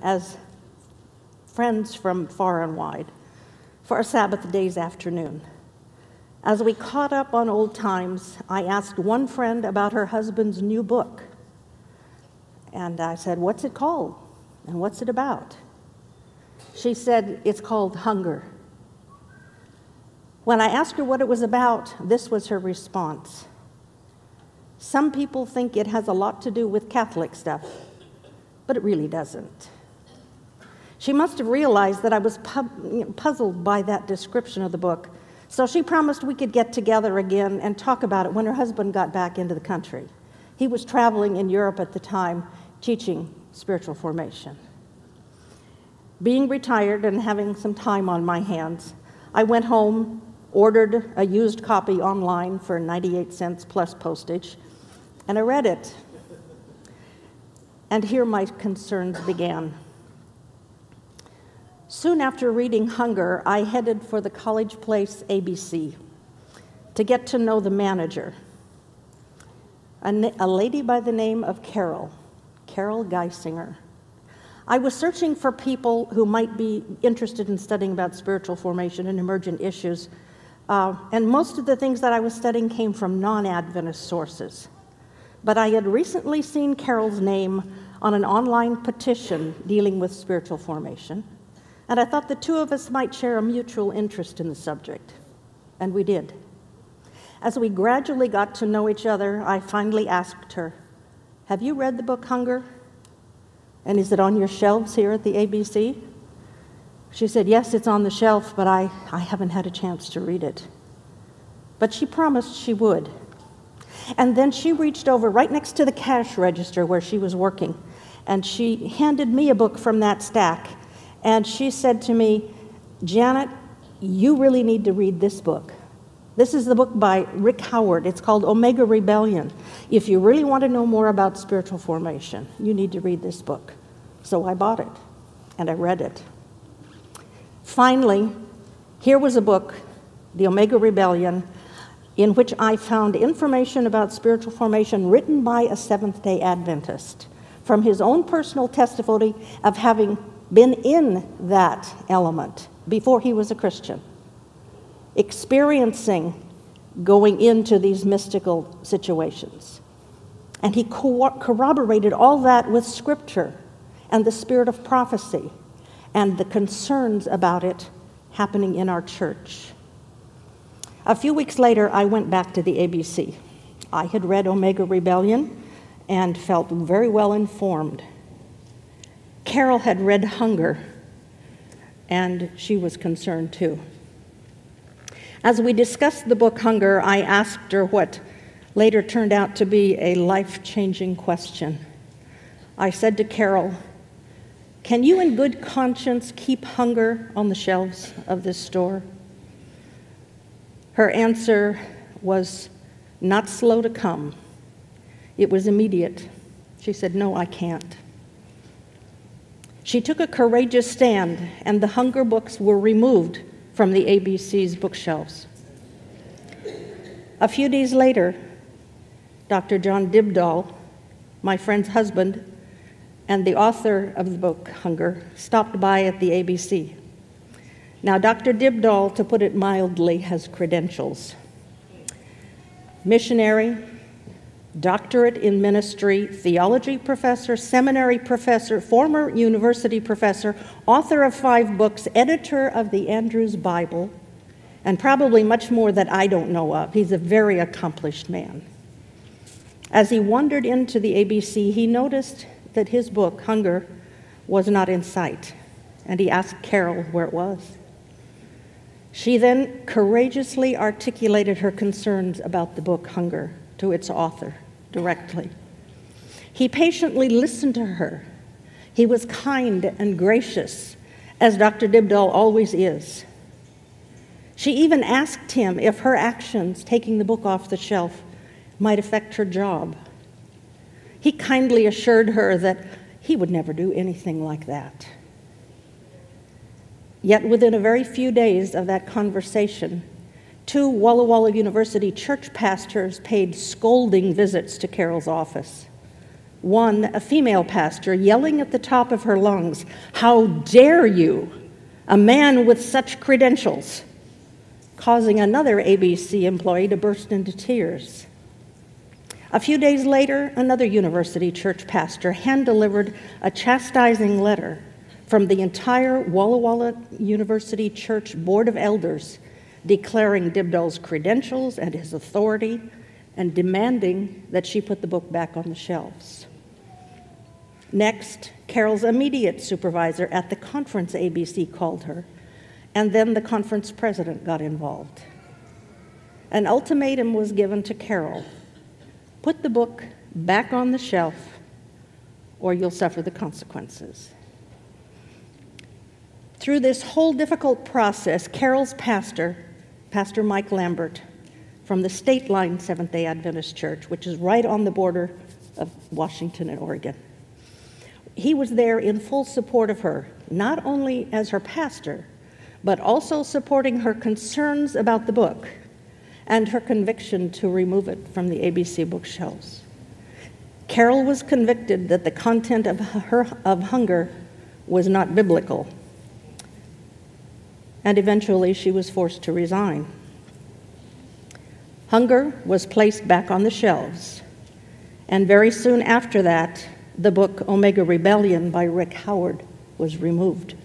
as friends from far and wide for a Sabbath day's afternoon. As we caught up on old times, I asked one friend about her husband's new book. And I said, "What's it called? And what's it about?" She said, "It's called Hunger." When I asked her what it was about, this was her response. "Some people think it has a lot to do with Catholic stuff, but it really doesn't." She must have realized that I was puzzled by that description of the book, so she promised we could get together again and talk about it when her husband got back into the country. He was traveling in Europe at the time, teaching spiritual formation. Being retired and having some time on my hands, I went home, ordered a used copy online for 98 cents plus postage, and I read it. And here my concerns began. Soon after reading Hunger, I headed for the College Place ABC to get to know the manager, a lady by the name of Carol Geisinger. I was searching for people who might be interested in studying about spiritual formation and emergent issues, and most of the things that I was studying came from non-Adventist sources. But I had recently seen Carol's name on an online petition dealing with spiritual formation, and I thought the two of us might share a mutual interest in the subject, and we did. As we gradually got to know each other, I finally asked her, "Have you read the book Hunger? And is it on your shelves here at the ABC?" She said, "Yes, it's on the shelf, but I haven't had a chance to read it." But she promised she would. And then she reached over right next to the cash register where she was working, and she handed me a book from that stack. And she said to me, "Janet, you really need to read this book. This is the book by Rick Howard. It's called Omega Rebellion. If you really want to know more about spiritual formation, you need to read this book." So I bought it, and I read it. Finally, here was a book, The Omega Rebellion, in which I found information about spiritual formation written by a Seventh-day Adventist from his own personal testimony of having been in that element before he was a Christian, experiencing going into these mystical situations. And he corroborated all that with Scripture and the spirit of prophecy and the concerns about it happening in our church. A few weeks later, I went back to the ABC. I had read Omega Rebellion and felt very well informed. Carol had read Hunger, and she was concerned too. As we discussed the book Hunger, I asked her what later turned out to be a life-changing question. I said to Carol, "Can you in good conscience keep Hunger on the shelves of this store?" Her answer was not slow to come. It was immediate. She said, "No, I can't." She took a courageous stand, and the Hunger books were removed from the ABC's bookshelves. A few days later, Dr. John Dybdahl, my friend's husband, and the author of the book Hunger, stopped by at the ABC. Now, Dr. Dybdahl, to put it mildly, has credentials. Missionary, doctorate in ministry, theology professor, seminary professor, former university professor, author of 5 books, editor of the Andrews Bible, and probably much more that I don't know of. He's a very accomplished man. As he wandered into the ABC, he noticed that his book, Hunger, was not in sight, and he asked Carol where it was. She then courageously articulated her concerns about the book Hunger to its author directly. He patiently listened to her. He was kind and gracious, as Dr. Dybdahl always is. She even asked him if her actions, taking the book off the shelf, might affect her job. He kindly assured her that he would never do anything like that. Yet within a very few days of that conversation, 2 Walla Walla University church pastors paid scolding visits to Carol's office. One, a female pastor, yelling at the top of her lungs, "How dare you, a man with such credentials," causing another ABC employee to burst into tears. A few days later, another university church pastor hand-delivered a chastising letter from the entire Walla Walla University Church Board of Elders declaring Dybdahl's credentials and his authority and demanding that she put the book back on the shelves. Next, Carol's immediate supervisor at the conference ABC called her, and then the conference president got involved. An ultimatum was given to Carol: put the book back on the shelf or you'll suffer the consequences. Through this whole difficult process, Carol's pastor, Pastor Mike Lambert, from the State Line Seventh-day Adventist Church, which is right on the border of Washington and Oregon, he was there in full support of her, not only as her pastor, but also supporting her concerns about the book and her conviction to remove it from the ABC bookshelves. Carol was convicted that the content of hunger was not biblical, and eventually she was forced to resign. Hunger was placed back on the shelves, and very soon after that, the book Omega Rebellion by Rick Howard was removed.